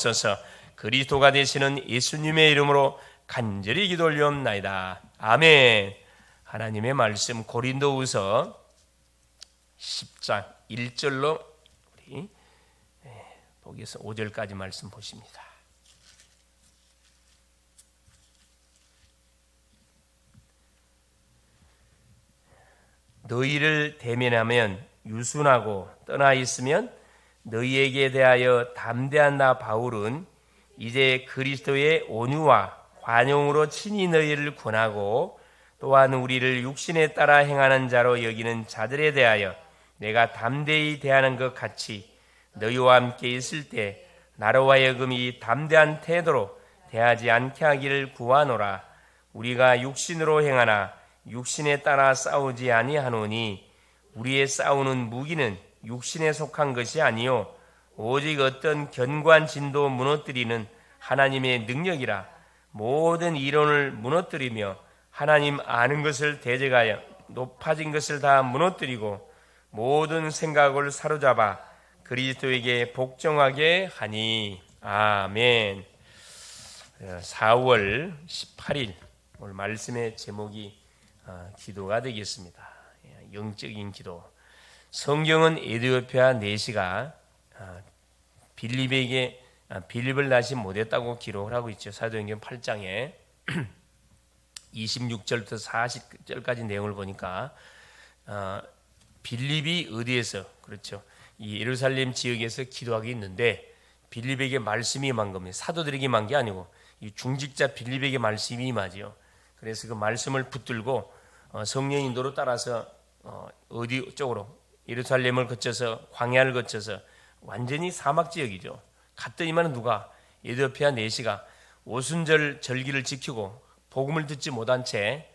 주옵소서. 그리스도가 되시는 예수님의 이름으로 간절히 기도 올리옵나이다. 아멘. 하나님의 말씀 고린도후서 10장 1절로 우리 보기에서 5절까지 말씀 보십니다. 너희를 대면하면 유순하고 떠나 있으면 너희에게 대하여 담대한 나 바울은 이제 그리스도의 온유와 관용으로 친히 너희를 권하고 또한 우리를 육신에 따라 행하는 자로 여기는 자들에 대하여 내가 담대히 대하는 것 같이 너희와 함께 있을 때 나로 하여금 이 담대한 태도로 대하지 않게 하기를 구하노라. 우리가 육신으로 행하나 육신에 따라 싸우지 아니하노니 우리의 싸우는 무기는 육신에 속한 것이 아니요 오직 어떤 견고한 진도 무너뜨리는 하나님의 능력이라. 모든 이론을 무너뜨리며 하나님 아는 것을 대적하여 높아진 것을 다 무너뜨리고 모든 생각을 사로잡아 그리스도에게 복종하게 하니. 아멘. 4월 18일 오늘 말씀의 제목이 기도가 되겠습니다. 영적인 기도. 성경은 에디오피아 내시가 빌립을 다시 못했다고 기록을 하고 있죠. 사도행전 8장에 26절부터 40절까지 내용을 보니까 빌립이 어디에서 그렇죠? 이 예루살렘 지역에서 기도하기 있는데 빌립에게 말씀이 임한 겁니다. 사도들에게 임한 게 아니고 이 중직자 빌립에게 말씀이 임하지요. 그래서 그 말씀을 붙들고 성령 인도로 따라서 어디 쪽으로 예루살렘을 거쳐서 광야를 거쳐서 완전히 사막 지역이죠. 갔더니만 누가 에디오피아 내시가 오순절 절기를 지키고 복음을 듣지 못한 채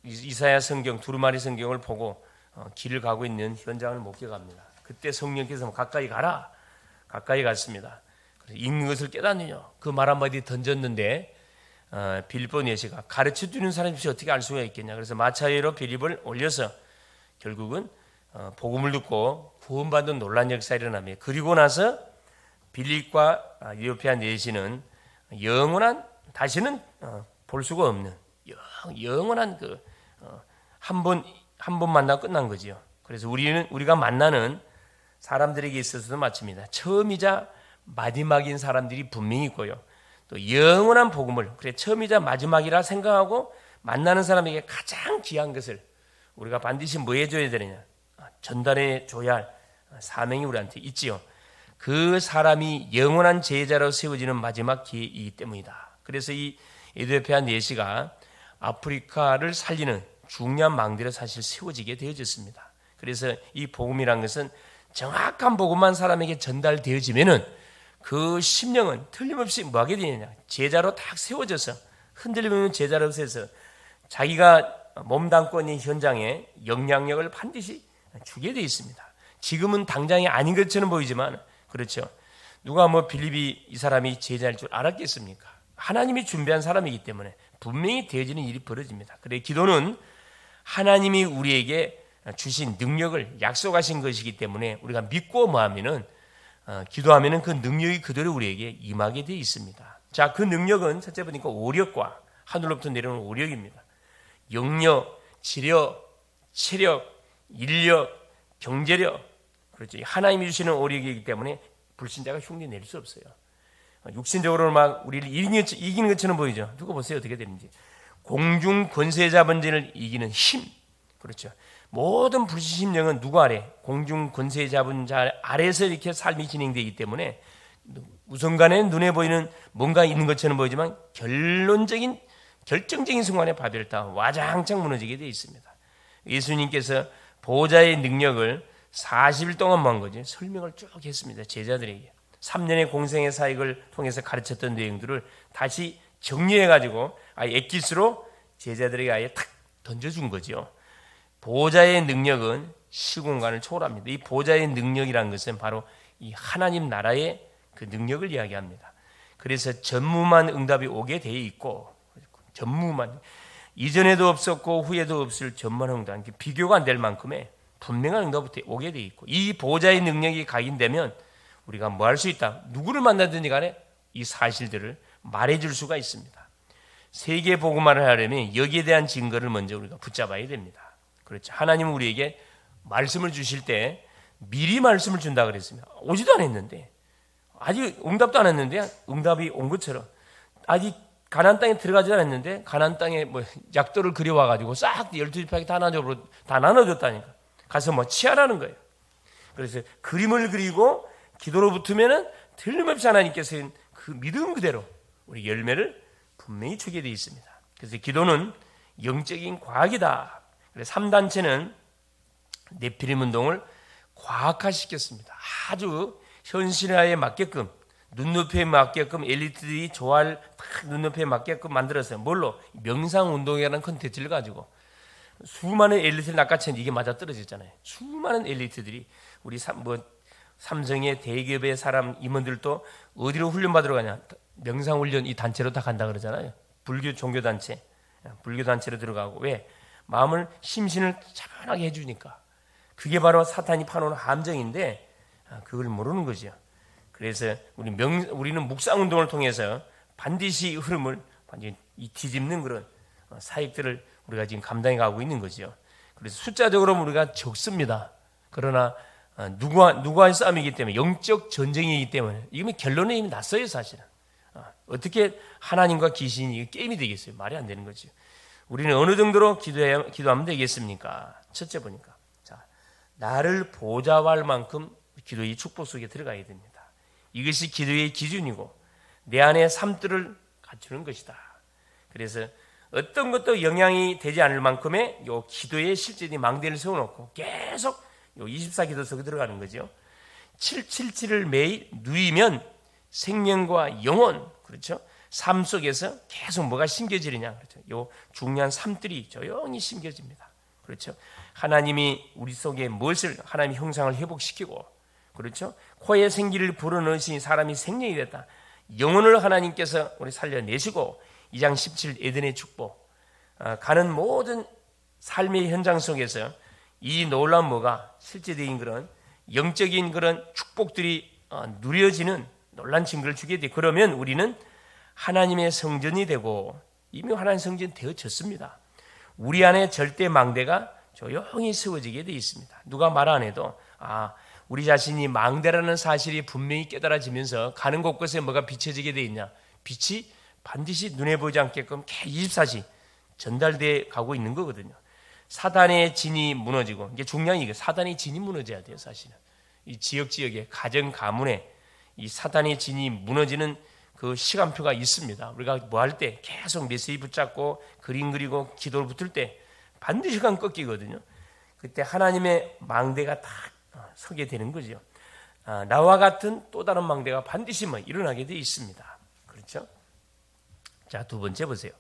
이사야 성경 두루마리 성경을 보고 길을 가고 있는 현장을 목격합니다. 그때 성령께서 가까이 가라, 가까이 갔습니다. 그래서 읽는 것을 깨닫느냐 그 말 한마디 던졌는데 빌립보 내시가 가르쳐주는 사람이 없이 어떻게 알 수가 있겠냐. 그래서 마차회로 빌립을 올려서 결국은 복음을 듣고 구원받은 놀라운 역사가 일어납니다. 그리고 나서 빌립과 에디오피아 내시는 영원한 다시는 볼 수가 없는 영원한 그 한 번 만나 끝난 거지요. 그래서 우리가 만나는 사람들에게 있어서도 마칩니다. 처음이자 마지막인 사람들이 분명히 있고요. 또 영원한 복음을 그래 처음이자 마지막이라 생각하고 만나는 사람에게 가장 귀한 것을 우리가 반드시 뭐 해줘야 되느냐? 전달해 줘야 할 사명이 우리한테 있지요. 그 사람이 영원한 제자로 세워지는 마지막 기회이기 때문이다. 그래서 이 에디오피아 내시가 아프리카를 살리는 중요한 망대로 사실 세워지게 되어졌습니다. 그래서 이 복음이란 것은 정확한 복음만 사람에게 전달되어지면은 그 심령은 틀림없이 뭐하게 되느냐? 제자로 딱 세워져서 흔들리면 제자로 세서 자기가 몸담고 있는 현장에 영향력을 반드시 주게 되어 있습니다. 지금은 당장이 아닌 것처럼 보이지만 그렇죠. 누가 빌립이 이 사람이 제자일 줄 알았겠습니까? 하나님이 준비한 사람이기 때문에 분명히 되어지는 일이 벌어집니다. 그래 기도는 하나님이 우리에게 주신 능력을 약속하신 것이기 때문에 우리가 믿고 뭐하면은 기도하면은 그 능력이 그대로 우리에게 임하게 되어 있습니다. 자, 그 능력은 첫째 보니까 오력과 하늘로부터 내려오는 오력입니다. 영력, 지력, 체력, 인력, 경제력, 그렇죠. 하나님이 주시는 오력이기 때문에 불신자가 흉내 낼 수 없어요. 육신적으로 막 우리를 이기는 것처럼 보이죠. 두고 보세요 어떻게 되는지. 공중 권세 잡은 자를 이기는 힘, 그렇죠. 모든 불신심령은 누구 아래? 공중 권세 잡은 자 아래서 이렇게 삶이 진행되기 때문에 우선간에 눈에 보이는 뭔가 있는 것처럼 보이지만 결정적인 순간에 바벨 다 와장창 무너지게 되어 있습니다. 예수님께서 보호자의 능력을 40일 동안 한 거죠. 설명을 쭉 했습니다. 제자들에게 3년의 공생의 사역을 통해서 가르쳤던 내용들을 다시 정리해가지고 아예 엑기스로 제자들에게 아예 탁 던져준 거죠. 보호자의 능력은 시공간을 초월합니다. 이 보호자의 능력이라는 것은 바로 이 하나님 나라의 그 능력을 이야기합니다. 그래서 전무만 응답이 오게 돼 있고 전무만 이전에도 없었고 후에도 없을 전무한 응답 비교가 안 될 만큼의 분명한 응답이 오게 돼 있고 이 보호자의 능력이 각인되면 우리가 뭐 할 수 있다. 누구를 만나든지 간에 이 사실들을 말해줄 수가 있습니다. 세계 복음화를 하려면 여기에 대한 증거를 먼저 우리가 붙잡아야 됩니다. 그렇죠. 하나님은 우리에게 말씀을 주실 때 미리 말씀을 준다 그랬습니다. 오지도 않았는데, 아직 응답도 안 했는데 응답이 온 것처럼, 아직 가나안 땅에 들어가지 않았는데 가나안 땅에 뭐 약도를 그려와 가지고 싹 12지파에게 다 나눠줬다니까. 가서 뭐 취하라는 거예요. 그래서 그림을 그리고 기도로 붙으면은 틀림없이 하나님께서 그 믿음 그대로 우리 열매를 분명히 주게 되어 있습니다. 그래서 기도는 영적인 과학이다. 그래서 3단체는 네피림 운동을 과학화시켰습니다. 아주 현실화에 맞게끔, 눈높이에 맞게끔 엘리트들이 좋아할 눈높이에 맞게끔 만들었어요. 뭘로? 명상운동이라는 컨텐츠를 가지고 수많은 엘리트를 낚아챘는데 이게 맞아 떨어졌잖아요. 수많은 엘리트들이 우리 삼성의 대기업의 사람 임원들도 어디로 훈련받으러 가냐? 명상훈련 이 단체로 다 간다 그러잖아요. 불교 종교단체, 불교단체로 들어가고. 왜? 마음을 심신을 차분하게 해주니까. 그게 바로 사탄이 파놓은 함정인데 그걸 모르는 거죠. 그래서 우리는 묵상운동을 통해서 반드시 이 흐름을 완전히 뒤집는 그런 사역들을 우리가 지금 감당해 가고 있는 거죠. 그래서 숫자적으로 우리가 적습니다. 그러나 누구와의 싸움이기 때문에, 영적 전쟁이기 때문에 이미 결론은 이미 났어요. 사실은 어떻게 하나님과 귀신이 게임이 되겠어요? 말이 안 되는 거죠. 우리는 어느 정도로 기도하면 되겠습니까? 첫째 보니까, 자, 나를 보좌할 만큼 기도의 축복 속에 들어가야 됩니다. 이것이 기도의 기준이고 내 안에 삶들을 갖추는 것이다. 그래서 어떤 것도 영향이 되지 않을 만큼의 요 기도의 실제의 망대를 세워놓고 계속 요 24기도 속에 들어가는 거죠. 777을 매일 누이면 생명과 영혼, 그렇죠? 삶 속에서 계속 뭐가 심겨지느냐, 그렇죠? 요 중요한 삶들이 조용히 심겨집니다. 그렇죠? 하나님이 우리 속에 무엇을, 하나님의 형상을 회복시키고, 그렇죠? 코에 생기를 불어넣으시니 사람이 생명이 됐다. 영혼을 하나님께서 우리 살려내시고 2장 17 에덴의 축복, 가는 모든 삶의 현장 속에서 이 놀라운 뭐가 실제적인 그런 영적인 그런 축복들이 누려지는 놀란 증거를 주게 돼. 그러면 우리는 하나님의 성전이 되고, 이미 하나님의 성전이 되어졌습니다. 우리 안에 절대 망대가 조용히 세워지게 돼 있습니다. 누가 말 안 해도 우리 자신이 망대라는 사실이 분명히 깨달아지면서 가는 곳곳에 뭐가 비춰지게 돼 있냐, 빛이 반드시 눈에 보이지 않게끔 24시 전달돼 가고 있는 거거든요. 사단의 진이 무너지고, 이게 중요한 이게 사단의 진이 무너져야 돼요. 사실은 이 지역에 가정 가문에 이 사단의 진이 무너지는 그 시간표가 있습니다. 우리가 뭐 할 때 계속 메시지 붙잡고 그림 그리고 기도를 붙을 때 반드시 시간 꺾이거든요. 그때 하나님의 망대가 딱 서게 되는 거죠. 나와 같은 또 다른 망대가 반드시 일어나게 되어 있습니다. 그렇죠? 자, 두 번째 보세요.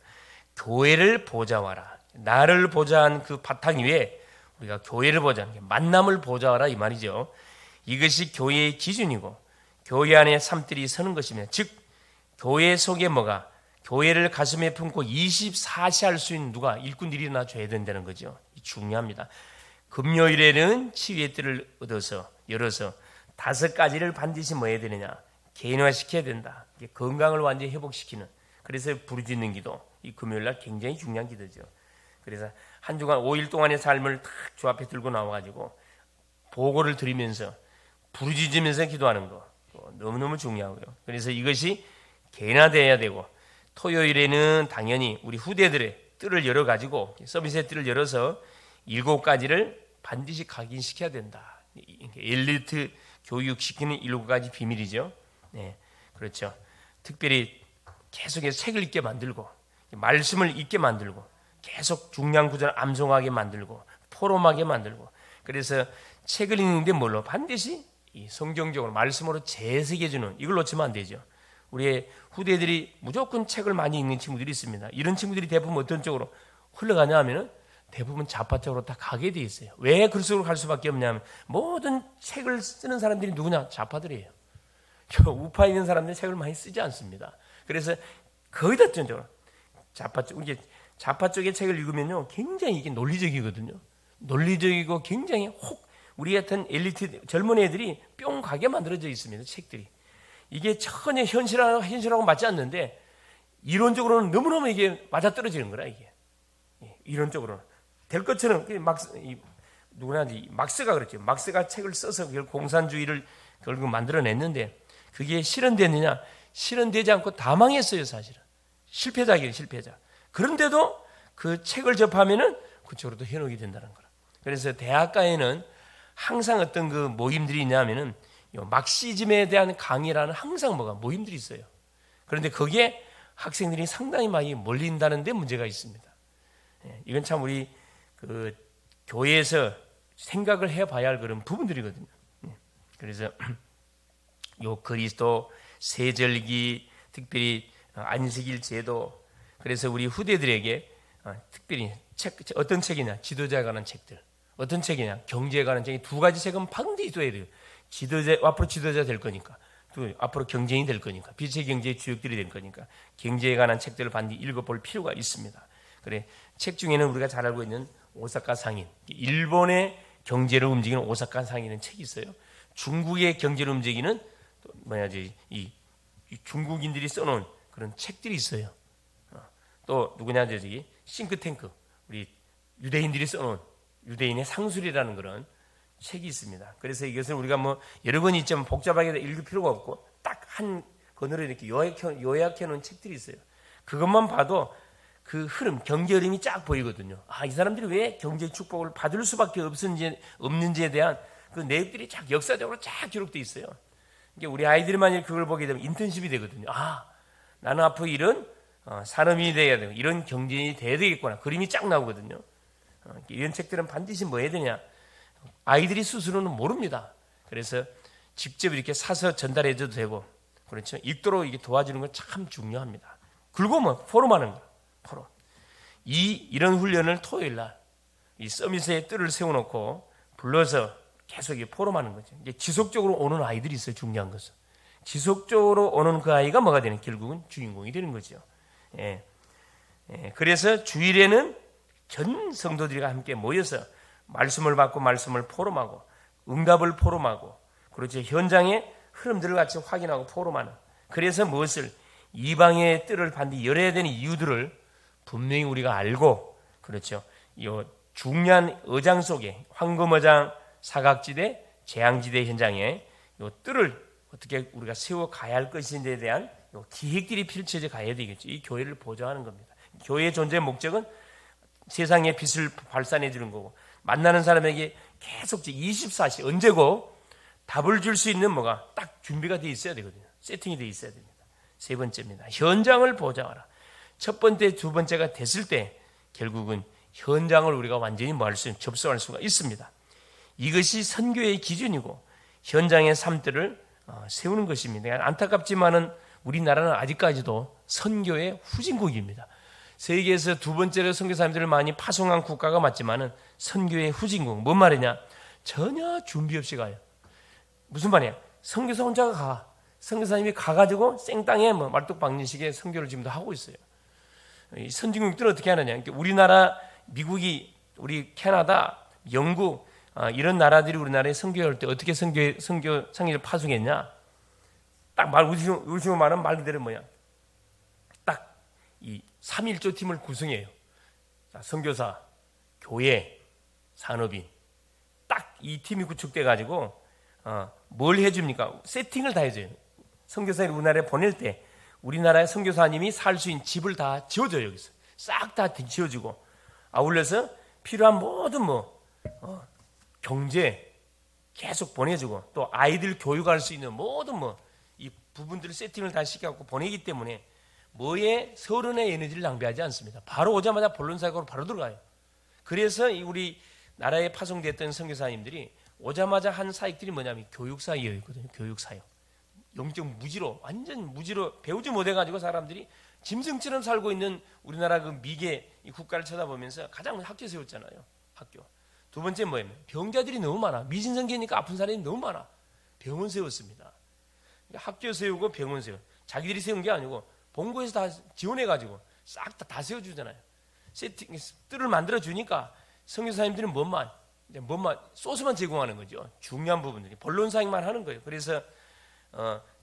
교회를 보좌하라. 나를 보좌한 그 바탕 위에 우리가 교회를 보좌하는 게, 만남을 보좌하라 이 말이죠. 이것이 교회의 기준이고 교회 안에 삶들이 서는 것이며, 즉 교회 속에 뭐가, 교회를 가슴에 품고 24시 할 수 있는 누가 일꾼 일어나 줘야 된다는 거죠. 중요합니다. 금요일에는 치유의 뜰을 열어서 5가지를 반드시 뭐 해야 되느냐, 개인화시켜야 된다. 건강을 완전히 회복시키는, 그래서 부르짖는 기도, 이 금요일날 굉장히 중요한 기도죠. 그래서 한 주간 5일 동안의 삶을 딱 주 앞에 들고 나와가지고 보고를 드리면서 부르짖으면서 기도하는 거 너무너무 중요하고요. 그래서 이것이 개인화되어야 되고, 토요일에는 당연히 우리 후대들의 뜰을 열어가지고, 서비스의 뜰을 열어서 7가지를 반드시 각인시켜야 된다. 엘리트 교육시키는 7가지 비밀이죠. 네, 그렇죠. 특별히 계속해서 책을 읽게 만들고, 말씀을 읽게 만들고, 계속 중요한 구절을 암송하게 만들고, 포럼하게 만들고. 그래서 책을 읽는데 뭘로? 반드시 이 성경적으로 말씀으로 재새겨주는, 이걸 놓치면 안 되죠. 우리의 후대들이 무조건 책을 많이 읽는 친구들이 있습니다. 이런 친구들이 대부분 어떤 쪽으로 흘러가냐 하면은 대부분 좌파 쪽으로 다 가게 돼 있어요. 왜 그쪽으로 갈 수밖에 없냐면, 모든 책을 쓰는 사람들이 누구냐? 좌파들이에요. 우파 있는 사람들은 책을 많이 쓰지 않습니다. 그래서 거의 다 전적으로 좌파 쪽, 이게 좌파 쪽의 책을 읽으면요, 굉장히 이게 논리적이거든요. 논리적이고 굉장히 우리 같은 엘리트 젊은 애들이 뿅 가게 만들어져 있습니다. 책들이. 이게 전혀 현실하고 맞지 않는데 이론적으로는 너무너무 이게 맞아떨어지는 거라 이게. 이론적으로는 될 것처럼 누구나 막스가 그랬죠. 막스가 책을 써서 공산주의를 결국 만들어냈는데 그게 실현됐느냐? 실현되지 않고 다 망했어요, 사실은. 실패자기는 실패자. 그런데도 그 책을 접하면은 그쪽으로도 현혹이 된다는 거라. 그래서 대학가에는 항상 어떤 그 모임들이 있냐면은 막시즘에 대한 강의라는 항상 모임들이 있어요. 그런데 거기에 학생들이 상당히 많이 몰린다는 데 문제가 있습니다. 이건 참 우리 그 교회에서 생각을 해봐야 할 그런 부분들이거든요. 그래서 요 그리스도 세절기, 특별히 안식일 제도, 그래서 우리 후대들에게 특별히 어떤 책이냐, 지도자에 관한 책들. 어떤 책이냐, 경제에 관한 책이 두 가지 책은 반드시 있어야 돼요. 앞으로 지도자 될 거니까, 또 앞으로 경쟁이 될 거니까, 빛의 경제의 주역들이 될 거니까 경제에 관한 책들을 반드시 읽어볼 필요가 있습니다. 그래, 책 중에는 우리가 잘 알고 있는 오사카 상인, 일본의 경제를 움직이는 오사카 상인은 책이 있어요. 중국의 경제를 움직이는 이 중국인들이 써놓은 그런 책들이 있어요. 또 누구냐, 저기 싱크탱크, 우리 유대인들이 써놓은 유대인의 상술이라는 그런 책이 있습니다. 그래서 이것을 우리가 여러 번 있지만 복잡하게 읽을 필요가 없고 딱 한 권으로 이렇게 요약해 놓은 책들이 있어요. 그것만 봐도 그 흐름, 경제 흐름이 쫙 보이거든요. 이 사람들이 왜 경제 축복을 받을 수밖에 없는지에 대한 그 내용들이 쫙 역사적으로 쫙 기록되어 있어요. 이게 우리 아이들이 만약 그걸 보게 되면 인턴십이 되거든요. 나는 앞으로 이런 산업인이 돼야 되고 이런 경제인이 돼야 되겠구나. 그림이 쫙 나오거든요. 이런 책들은 반드시 뭐 해야 되냐? 아이들이 스스로는 모릅니다. 그래서 직접 이렇게 사서 전달해 줘도 되고, 그렇죠? 읽도록 이게 도와주는 건 참 중요합니다. 그리고 포럼하는 거, 포럼. 이런 훈련을 토요일 날 이 서밋에 뜰을 세워놓고 불러서 계속 포럼하는 거죠. 이제 지속적으로 오는 아이들이 있어요. 중요한 것은 지속적으로 오는 그 아이가 뭐가 되는, 결국은 주인공이 되는 거죠. 그래서 주일에는 전 성도들과 함께 모여서 말씀을 받고 말씀을 포럼하고 응답을 포럼하고, 그렇죠, 현장의 흐름들을 같이 확인하고 포럼하는. 그래서 무엇을 이방의 뜰을 반드시 열어야 되는 이유들을 분명히 우리가 알고, 그렇죠, 이 중요한 의장 속에 황금의장, 사각지대, 재앙지대 현장에 이 뜰을 어떻게 우리가 세워 가야 할 것인지에 대한 기획들이 펼쳐져 가야 되겠죠. 이 교회를 보좌하는 겁니다. 교회의 존재의 목적은 세상의 빛을 발산해 주는 거고, 만나는 사람에게 계속 24시 언제고 답을 줄 수 있는 딱 준비가 되어 있어야 되거든요. 세팅이 되어 있어야 됩니다. 세 번째입니다. 현장을 보좌하라. 첫 번째, 두 번째가 됐을 때 결국은 현장을 우리가 완전히 접수할 수가 있습니다. 이것이 선교의 기준이고 현장의 삶들을 세우는 것입니다. 안타깝지만은 우리나라는 아직까지도 선교의 후진국입니다. 세계에서 두 번째로 선교사님들을 많이 파송한 국가가 맞지만은 선교의 후진국. 뭔 말이냐? 전혀 준비 없이 가요. 무슨 말이야? 선교사 혼자가 가. 선교사님이 가가지고 생땅에 말뚝박는식의 선교를 지금도 하고 있어요. 이 선진국들은 어떻게 하느냐? 우리나라, 미국이, 우리 캐나다, 영국 이런 나라들이 우리나라에 선교할 때 어떻게 선교를 파송했냐? 딱 우리식으로 말하면 말 그대로 뭐야? 딱 이 3.1조 팀을 구성해요. 선교사, 교회, 산업인, 딱 이 팀이 구축돼 가지고 뭘 해줍니까? 세팅을 다 해줘요. 선교사를 우리나라에 보낼 때 우리나라의 선교사님이 살 수 있는 집을 다 지어줘요. 여기서 싹 다 지어주고, 아울러서 필요한 모든 경제 계속 보내주고, 또 아이들 교육할 수 있는 모든 이 부분들을 세팅을 다 시켜갖고 보내기 때문에 뭐에 서른의 에너지를 낭비하지 않습니다. 바로 오자마자 본론 사역으로 바로 들어가요. 그래서 우리 나라에 파송됐던 선교사님들이 오자마자 한 사역들이 뭐냐면 교육 사역이었거든요. 교육 사역. 영적 무지로, 완전 무지로 배우지 못해가지고 사람들이 짐승처럼 살고 있는 우리나라 그 미개 이 국가를 쳐다보면서 가장 학교 세웠잖아요. 학교. 두 번째 뭐예요? 병자들이 너무 많아. 미진성계니까 아픈 사람이 너무 많아. 병원 세웠습니다. 학교 세우고 병원 세워. 자기들이 세운 게 아니고 본고에서 다 지원해가지고 싹 다 세워주잖아요. 세팅, 뜰을 만들어주니까 선교사님들은 뭔만 뭐만 소스만 제공하는 거죠. 중요한 부분들이 본론 사역만 하는 거예요. 그래서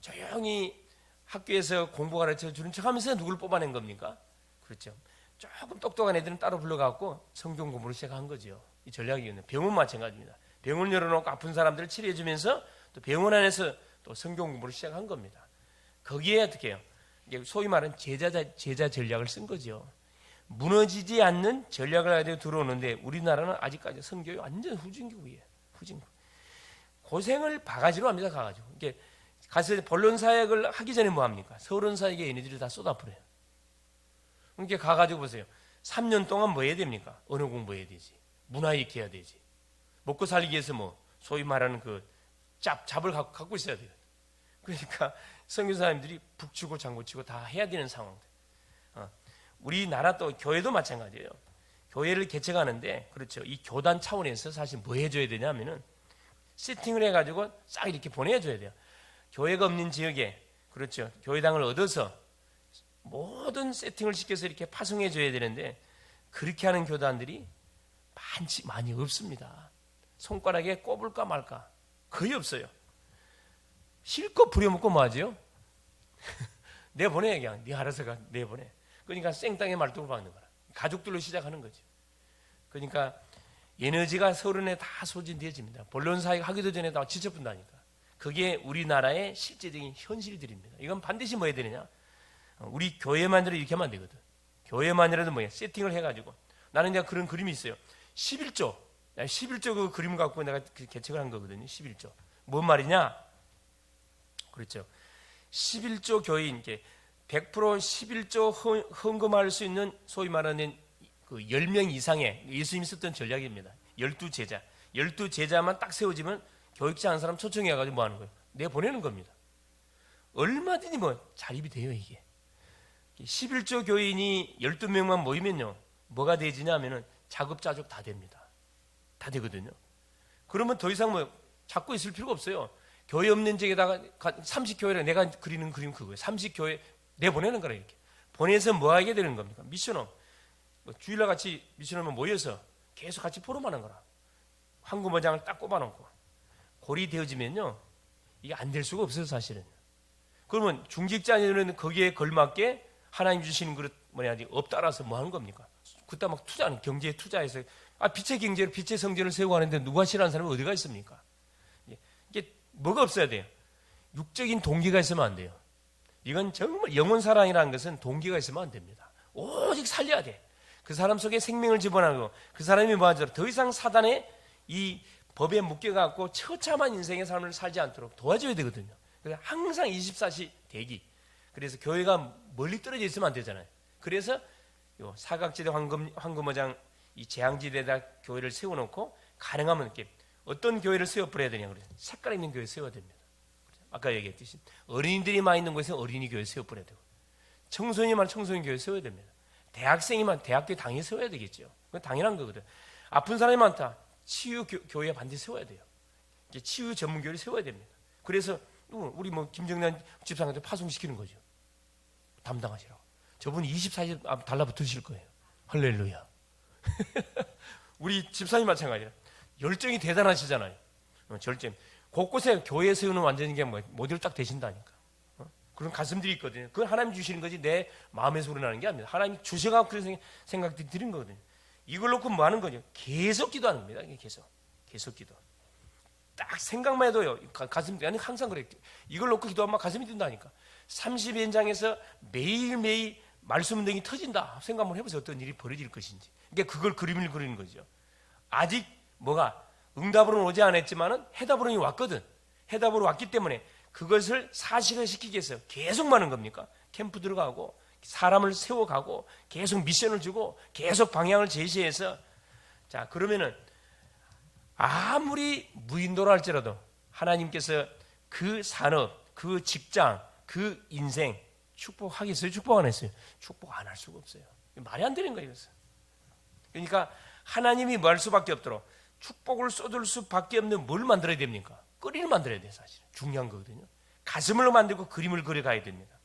조용히 학교에서 공부 가르쳐 주는 척하면서 누굴 뽑아낸 겁니까? 그렇죠. 조금 똑똑한 애들은 따로 불러갖고 성경 공부를 시작한 거죠. 이 전략이거든요. 병원 마찬가지입니다. 병원 열어놓고 아픈 사람들을 치료해주면서 또 병원 안에서 또 성경 공부를 시작한 겁니다. 거기에 어떻게 해요? 이게 소위 말하는 제자 전략을 쓴 거죠. 무너지지 않는 전략을 가지고 들어오는데 우리나라는 아직까지 성교육 완전 후진국이에요. 후진국. 고생을 바가지로 합니다. 가가지고. 이게 가서 본론 사역을 하기 전에 뭐 합니까? 서론 사역에 얘네들이 다 쏟아부어요. 그러니까 가가지고 보세요. 3년 동안 뭐 해야 됩니까? 언어 공부해야 되지. 문화 익혀야 되지. 먹고 살기 위해서 뭐 소위 말하는 그 잡을 갖고 있어야 돼요. 그러니까 선교사님들이 북치고 장구치고 다 해야 되는 상황들. 우리나라 또 교회도 마찬가지예요. 교회를 개척하는데 그렇죠. 이 교단 차원에서 사실 뭐 해줘야 되냐면은 세팅을 해가지고 싹 이렇게 보내줘야 돼요. 교회가 없는 지역에 그렇죠. 교회당을 얻어서 모든 세팅을 시켜서 이렇게 파송해 줘야 되는데 그렇게 하는 교단들이 많이 없습니다. 손가락에 꼽을까 말까 거의 없어요. 실컷 부려먹고 뭐 하죠? 내보내 그냥 네 알아서 가 내보내. 그러니까 생땅에 말뚝을 박는 거라. 가족들로 시작하는 거죠. 그러니까 에너지가 서른에 다 소진되어집니다. 본론 사역 하기도 전에 다 지쳐본다니까. 그게 우리나라의 실제적인 현실들입니다. 이건 반드시 뭐 해야 되느냐? 우리 교회만으로 이렇게 하면 안 되거든. 교회만이라도 뭐야? 세팅을 해가지고 나는 그냥 그런 그림이 있어요. 11조 그 그림을 갖고 내가 개척을 한 거거든요. 11조 뭔 말이냐? 그렇죠. 11조 교인 100% 11조 헌금할 수 있는 소위 말하는 그 10명 이상의 예수님이 썼던 전략입니다. 12제자 12제자만 딱 세워지면 교육자 한 사람 초청해가지고 뭐 하는 거예요? 내보내는 겁니다. 얼마든지 뭐 자립이 돼요. 이게 11조 교인이 12명만 모이면요 뭐가 되지냐면은 자급자족 다 됩니다. 다 되거든요. 그러면 더 이상 뭐 잡고 있을 필요가 없어요. 교회 없는 지역에다가 30교회를 내가 그리는 그림 그거예요. 30교회 내보내는 거라. 이렇게 보내서 뭐 하게 되는 겁니까? 미션홈 주일날 같이 미션홈에 모여서 계속 같이 포럼하는 거라. 황구모장을 딱 꼽아놓고 골이 되어지면요 이게 안 될 수가 없어요. 사실은. 그러면 중직자들은 거기에 걸맞게 하나님 주시는 그릇 업 따라서 뭐 하는 겁니까? 그때 막 투자하는 경제에 투자해서 빛의 경제로 빛의 성전을 세우고 하는데 누가 싫어하는 사람이 어디가 있습니까? 이게 뭐가 없어야 돼요? 육적인 동기가 있으면 안 돼요. 이건 정말 영혼 사랑이라는 것은 동기가 있으면 안 됩니다. 오직 살려야 돼. 그 사람 속에 생명을 집어넣고 그 사람이 뭐하죠? 더 이상 사단의 이 법에 묶여갖고 처참한 인생의 삶을 살지 않도록 도와줘야 되거든요. 그래서 항상 24시 대기. 그래서 교회가 멀리 떨어져 있으면 안 되잖아요. 그래서 요 사각지대 황금어장 이 재앙지대에다 교회를 세워놓고 가능하면 이렇게 어떤 교회를 세워버려야 되냐 그래요. 색깔 있는 교회 세워야 됩니다. 아까 얘기했듯이 어린이들이 많이 있는 곳에 어린이 교회 세워버려야 되고 청소년이 많은 청소년 교회 세워야 됩니다. 대학생이 많은 대학교 당연히 세워야 되겠죠. 그건 당연한 거거든. 아픈 사람이 많다. 치유 교회 반드시 세워야 돼요. 치유 전문 교회를 세워야 됩니다. 그래서 우리 뭐 김정란 집사한테 파송시키는 거죠. 담당하시라고. 저분 24일 달라붙으실 거예요. 할렐루야. 우리 집사님 마찬가지야. 열정이 대단하시잖아요. 절정. 곳곳에 교회 세우는 완전히 게 모델 딱 되신다니까. 그런 가슴들이 있거든요. 그건 하나님 주시는 거지 내 마음에서 우러나는 게 아닙니다. 하나님이 주셔가지고 그런 생각들이 드린 거거든요. 이걸 놓고 뭐 하는 거죠? 계속 기도하는 겁니다. 계속 기도. 딱 생각만 해도요. 가슴이 아니 항상 그래. 이걸 놓고 기도하면 가슴이 든다니까. 30연장에서 매일매일 말씀 등이 터진다. 생각 한번 해보세요. 어떤 일이 벌어질 것인지. 그러니까 그걸 그림을 그리는 거죠. 아직 뭐가 응답으로는 오지 않았지만은 해답으로는 왔거든. 해답으로 왔기 때문에 그것을 사실화시키기 위해서 계속 많은 겁니까? 캠프 들어가고 사람을 세워가고 계속 미션을 주고 계속 방향을 제시해서 자 그러면은 아무리 무인도라 할지라도 하나님께서 그 산업, 그 직장, 그 인생 축복하겠어요? 축복 안 했어요? 축복 안 할 수가 없어요. 말이 안 되는 거예요. 그러니까 하나님이 뭐 할 수밖에 없도록 축복을 쏟을 수밖에 없는 뭘 만들어야 됩니까? 끓이를 만들어야 돼요. 사실 중요한 거거든요. 가슴으로 만들고 그림을 그려가야 됩니다.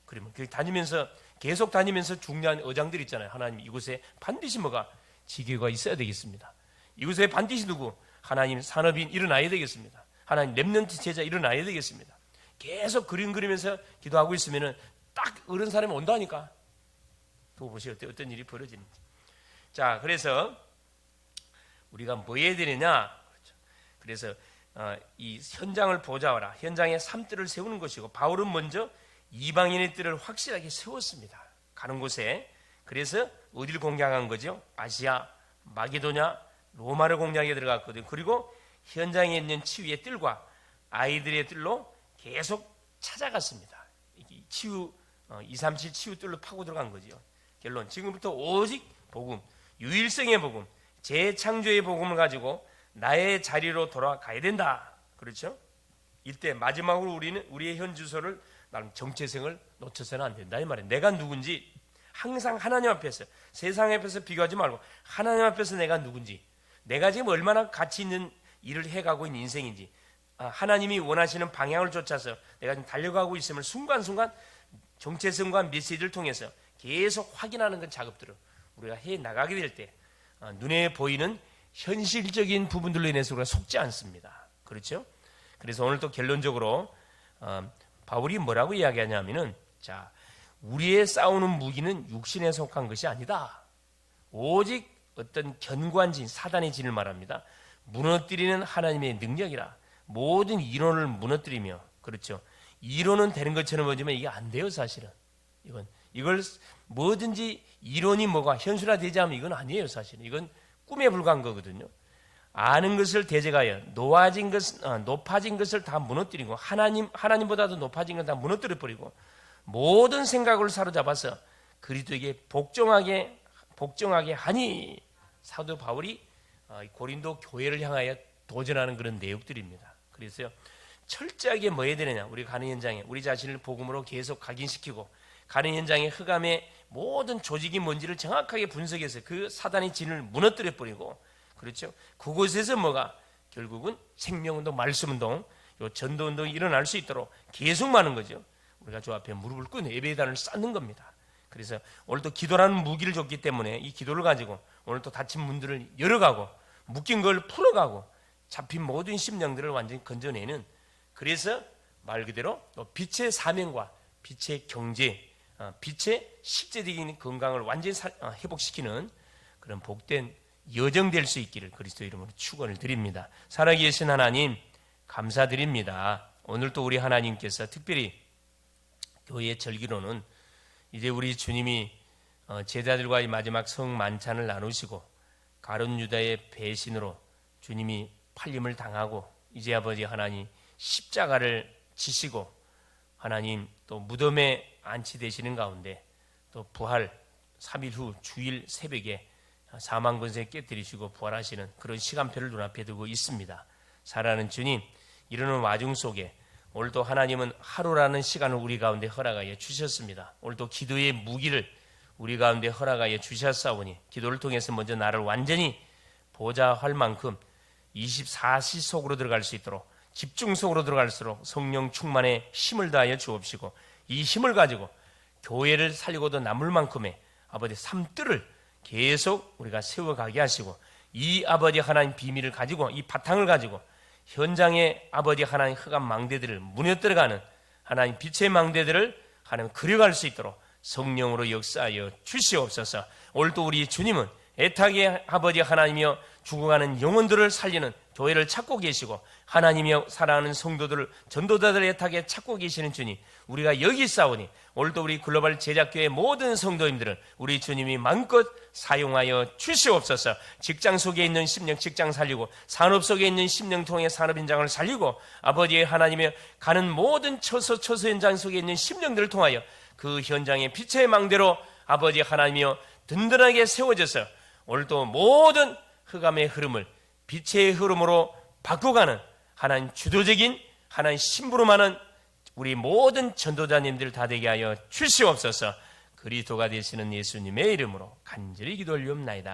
그림을 다니면서 계속 다니면서 중요한 어장들 있잖아요. 하나님 이곳에 반드시 뭐가 지교가 있어야 되겠습니다. 이곳에 반드시 누구? 하나님 산업인 일어나야 되겠습니다. 하나님 렘넌트 제자 일어나야 되겠습니다. 계속 그림 그리면서 기도하고 있으면은 딱 어른 사람이 온다니까. 두고 보세요. 어떤 일이 벌어지는지. 자, 그래서 우리가 뭐 해야 되느냐? 그래서 이 현장을 보좌하라. 현장에 삶들을 세우는 것이고, 바울은 먼저 이방인의 뜰을 확실하게 세웠습니다. 가는 곳에. 그래서 어디를 공략한 거죠? 아시아, 마게도냐, 로마를 공략에 들어갔거든요. 그리고 현장에 있는 치유의 뜰과 아이들의 뜰로 계속 찾아갔습니다. 치유 237 치유 뜰로 파고 들어간 거죠. 결론, 지금부터 오직 복음, 유일성의 복음, 재창조의 복음을 가지고 나의 자리로 돌아가야 된다. 그렇죠? 이때 마지막으로 우리는 우리의 현 주소를, 나는 정체성을 놓쳐서는 안 된다 이 말이에요. 내가 누군지 항상 하나님 앞에서, 세상 앞에서 비교하지 말고 하나님 앞에서 내가 누군지, 내가 지금 얼마나 가치 있는 일을 해가고 있는 인생인지, 하나님이 원하시는 방향을 쫓아서 내가 지금 달려가고 있음을 순간순간 정체성과 메시지를 통해서 계속 확인하는 그 작업들을 우리가 해 나가게 될 때 눈에 보이는 현실적인 부분들로 인해서 우리가 속지 않습니다. 그렇죠? 그래서 오늘 또 결론적으로 바울이 뭐라고 이야기하냐면은, 자, 우리의 싸우는 무기는 육신에 속한 것이 아니다. 오직 어떤 견고한 진, 사단의 진을 말합니다. 무너뜨리는 하나님의 능력이라. 모든 이론을 무너뜨리며, 그렇죠? 이론은 되는 것처럼 보지만 이게 안 돼요, 사실은. 이걸 뭐든지 이론이 뭐가 현실화되지 않으면 이건 아니에요, 사실은. 이건 꿈에 불과한 거거든요. 아는 것을 대적하여 높아진 것을 다 무너뜨리고, 하나님보다도 높아진 걸 다 무너뜨려 버리고, 모든 생각을 사로잡아서 그리스도에게 복종하게 하니. 사도 바울이 고린도 교회를 향하여 도전하는 그런 내용들입니다. 그래서요, 철저하게 뭐 해야 되느냐? 우리가 가는 현장에 우리 자신을 복음으로 계속 각인시키고, 가는 현장의 흑암의 모든 조직이 뭔지를 정확하게 분석해서 그 사단의 진을 무너뜨려 버리고, 그렇죠? 그곳에서 뭐가 결국은 생명운동, 말씀운동, 요 전도운동이 일어날 수 있도록 계속 많은 거죠. 우리가 저 앞에 무릎을 꿇는 예배단을 쌓는 겁니다. 그래서 오늘도 기도라는 무기를 줬기 때문에 이 기도를 가지고 오늘도 다친 문들을 열어가고, 묶인 걸 풀어가고, 잡힌 모든 심령들을 완전히 건져내는, 그래서 말 그대로 또 빛의 사명과 빛의 경제, 빛의 실제적인 건강을 완전히 회복시키는 그런 복된 여정 될 수 있기를 그리스도 이름으로 축원을 드립니다. 살아계신 하나님 감사드립니다. 오늘 또 우리 하나님께서 특별히 교회의 절기로는 이제 우리 주님이 제자들과의 마지막 성만찬을 나누시고, 가룟 유다의 배신으로 주님이 팔림을 당하고, 이제 아버지 하나님 십자가를 지시고, 하나님 또 무덤에 안치되시는 가운데 또 부활 3일 후 주일 새벽에 사망 권세 깨뜨리시고 부활하시는 그런 시간표를 눈앞에 두고 있습니다. 사랑하는 주님, 이러는 와중 속에 오늘도 하나님은 하루라는 시간을 우리 가운데 허락하여 주셨습니다. 오늘도 기도의 무기를 우리 가운데 허락하여 주셨사오니, 기도를 통해서 먼저 나를 완전히 보좌할 만큼 24시 속으로 들어갈 수 있도록, 집중 속으로 들어갈수록 성령 충만의 힘을 다하여 주옵시고, 이 힘을 가지고 교회를 살리고도 남을 만큼의 아버지 삶들을 계속 우리가 세워가게 하시고, 이 아버지 하나님 비밀을 가지고, 이 바탕을 가지고 현장의 아버지 하나님 흑암 망대들을 무너뜨려가는 하나님 빛의 망대들을 하나님 그려갈 수 있도록 성령으로 역사하여 주시옵소서. 오늘도 우리 주님은 애타게 아버지 하나님이여 죽어가는 영혼들을 살리는 교회를 찾고 계시고, 하나님이여 사랑하는 성도들을, 전도자들을 애타게 찾고 계시는 주님, 우리가 여기 있사오니 오늘도 우리 글로벌 제작교회 모든 성도님들을 우리 주님이 마음껏 사용하여 주시옵소서. 직장 속에 있는 심령 직장 살리고, 산업 속에 있는 심령 통해 산업 현장을 살리고, 아버지의 하나님의 가는 모든 처소 현장 속에 있는 심령들을 통하여 그 현장의 빛의 망대로 아버지 하나님이여 든든하게 세워져서 오늘도 모든 흑암의 흐름을 빛의 흐름으로 바꿔가는 하나님 주도적인 하나님 심부름하는 우리 모든 전도자님들 다 되게 하여 주시옵소서. 그리스도가 되시는 예수님의 이름으로 간절히 기도 올리옵나이다.